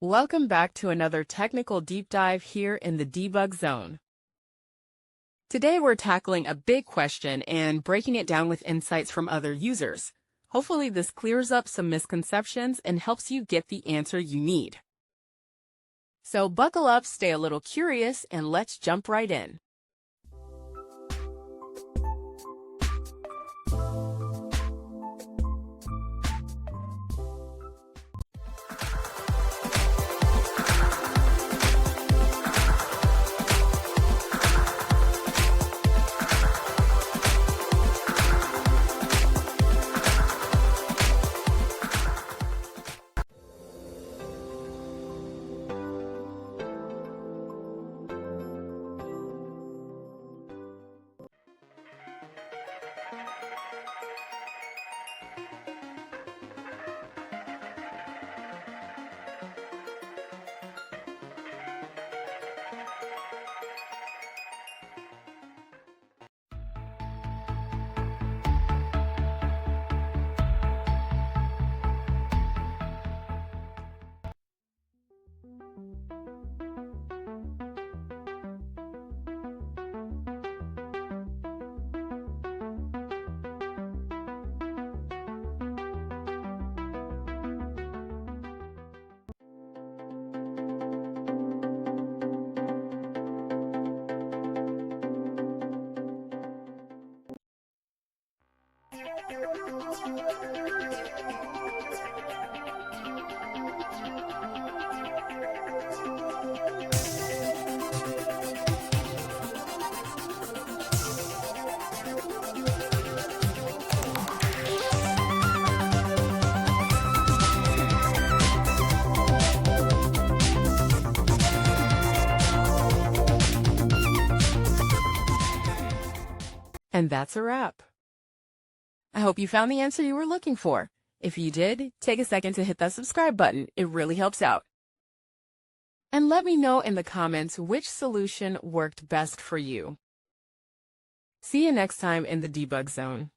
Welcome back to another technical deep dive here in the debug zone. Today we're tackling a big question and breaking it down with insights from other users. Hopefully this clears up some misconceptions and helps you get the answer you need. So buckle up, stay a little curious, and let's jump right in. And that's a wrap. I hope you found the answer you were looking for. If you did, take a second to hit that subscribe button. It really helps out. And let me know in the comments which solution worked best for you. See you next time in the debug zone.